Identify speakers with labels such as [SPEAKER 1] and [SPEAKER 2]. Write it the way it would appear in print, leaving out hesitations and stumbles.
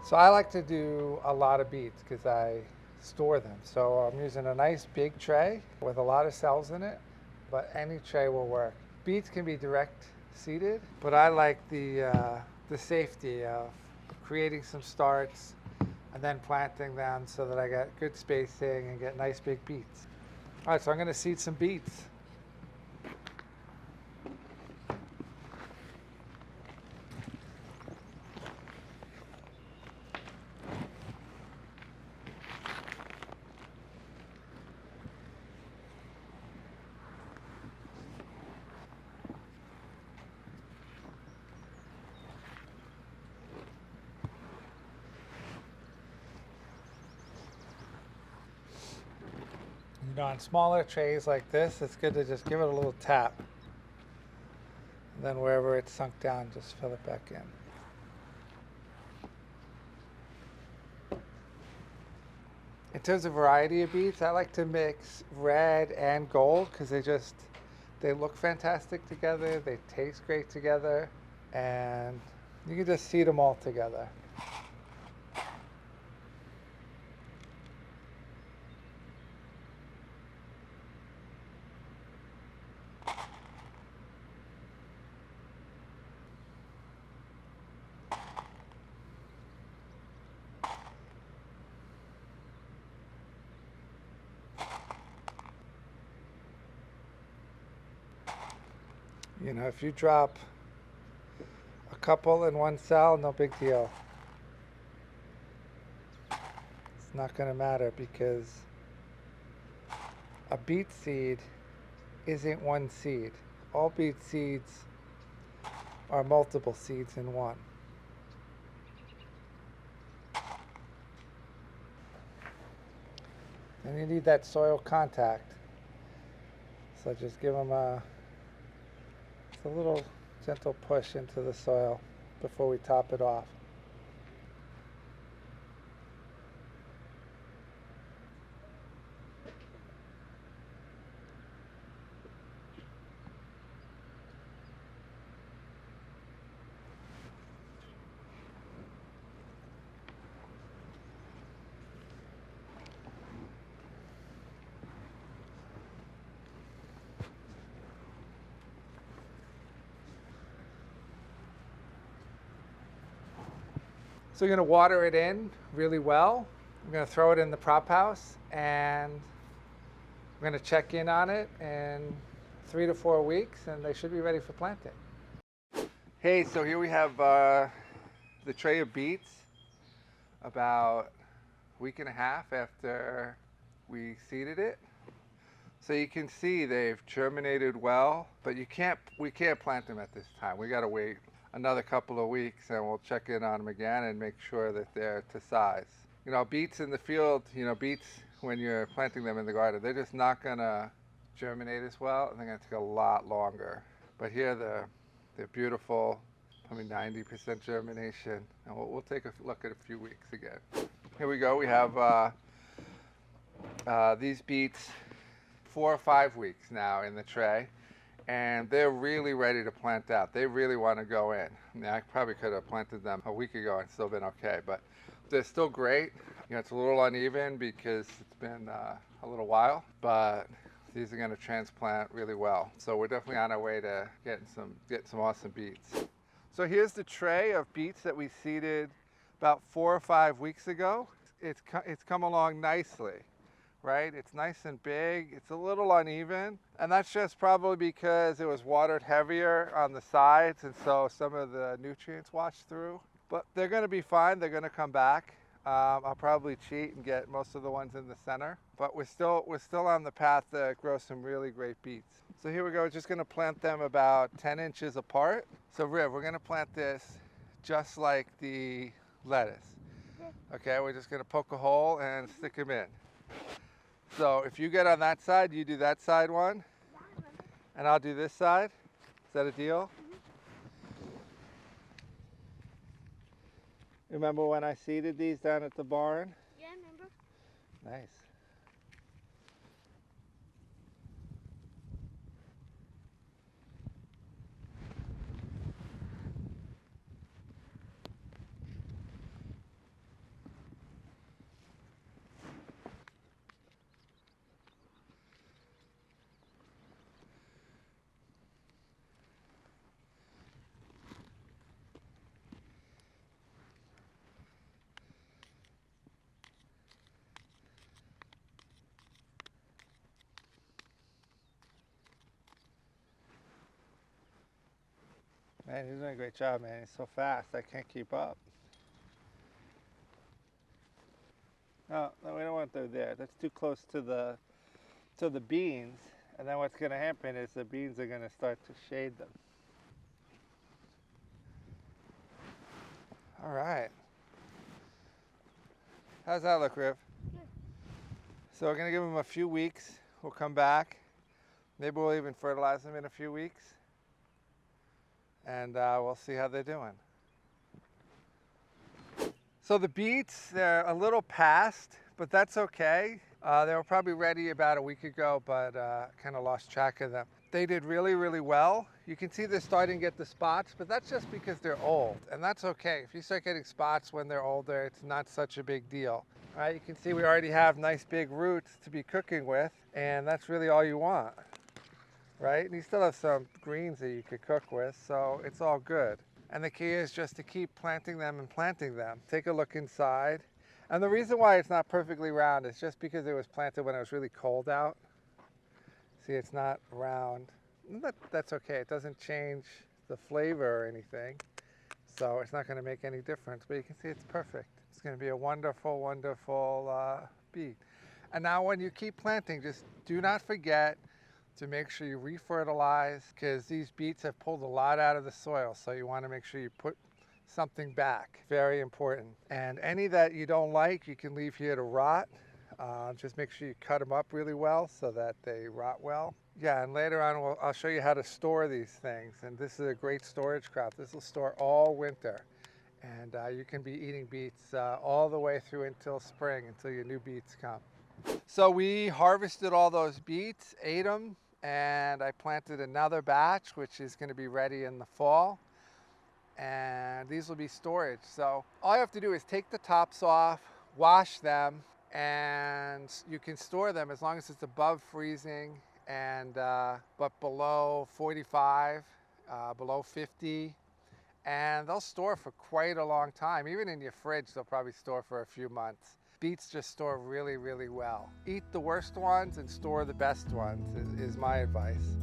[SPEAKER 1] So I like to do a lot of beets because I store them. So I'm using a nice big tray with a lot of cells in it, but any tray will work. Beets can be direct seeded, but I like the safety of creating some starts and then planting them so that I get good spacing and get nice big beets. All right, so I'm going to seed some beets. You know, on smaller trays like this, it's good to just give it a little tap. And then wherever it's sunk down, just fill it back in. In terms of variety of beets, I like to mix red and gold because they look fantastic together, they taste great together, and you can just seed them all together. You know, if you drop a couple in one cell, no big deal. It's not going to matter because a beet seed isn't one seed. All beet seeds are multiple seeds in one. And you need that soil contact. So just give them a little gentle push into the soil before we top it off. So you're going to water it in really well. I'm going to throw it in the prop house and we're going to check in on it in 3 to 4 weeks and they should be ready for planting. Hey, so here we have the tray of beets about a week and a half after we seeded it. So you can see they've germinated well, but we can't plant them at this time. We got to wait another couple of weeks and we'll check in on them again and make sure that they're to size. You know, beets in the field, beets when you're planting them in the garden, they're just not gonna germinate as well and they're gonna take a lot longer. But here they're beautiful, probably 90% germination. And we'll take a look at a few weeks again. Here we go, we have these beets 4 or 5 weeks now in the tray. And they're really ready to plant out. They really want to go in. I mean, I probably could have planted them a week ago and still been okay, but they're still great. It's a little uneven because it's been a little while, but these are going to transplant really well. So we're definitely on our way to getting some awesome beets. So here's the tray of beets that we seeded about 4 or 5 weeks ago. It's come along nicely. Right? It's nice and big. It's a little uneven. And that's just probably because it was watered heavier on the sides and so some of the nutrients washed through. But they're going to be fine. They're going to come back. I'll probably cheat and get most of the ones in the center. But we're still on the path to grow some really great beets. So here we go. We're just going to plant them about 10 inches apart. So Riv, we're going to plant this just like the lettuce. Okay, we're just going to poke a hole and stick them in. So if you get on that side, you do that side one, and I'll do this side. Is that a deal? Remember when I seeded these down at the barn?
[SPEAKER 2] Yeah, I remember.
[SPEAKER 1] Nice. Man, he's doing a great job, man. He's so fast, I can't keep up. No, no, we don't want them there. That's too close to the beans. And then what's going to happen is the beans are going to start to shade them. All right. How's that look, Riv?
[SPEAKER 2] Good.
[SPEAKER 1] So we're going to give them a few weeks. We'll come back. Maybe we'll even fertilize them in a few weeks. And we'll see how they're doing. So the beets, they're a little past, but that's okay. They were probably ready about a week ago, but kind of lost track of them. They did really, really well. You can see they're starting to get the spots, but that's just because they're old, and that's okay. If you start getting spots when they're older, it's not such a big deal. All right, you can see we already have nice big roots to be cooking with, and that's really all you want, right? And you still have some greens that you could cook with, so it's all good. And the key is just to keep planting them and planting them. Take a look inside. And the reason why it's not perfectly round is just because it was planted when it was really cold out. See, it's not round. That's okay. It doesn't change the flavor or anything. So it's not going to make any difference. But you can see it's perfect. It's going to be a wonderful, wonderful beet. And now when you keep planting, just do not forget to make sure you refertilize, because these beets have pulled a lot out of the soil. So you want to make sure you put something back. Very important. And any that you don't like, you can leave here to rot. Just make sure you cut them up really well so that they rot well. Yeah, and later on I'll show you how to store these things. And this is a great storage crop. This will store all winter. And you can be eating beets all the way through until spring, until your new beets come. So we harvested all those beets, ate them, and I planted another batch, which is going to be ready in the fall. And these will be storage. So all you have to do is take the tops off, wash them, and you can store them as long as it's above freezing and but below 45, below 50, and they'll store for quite a long time. Even in your fridge, they'll probably store for a few months. Beets just store really, really well. Eat the worst ones and store the best ones is my advice.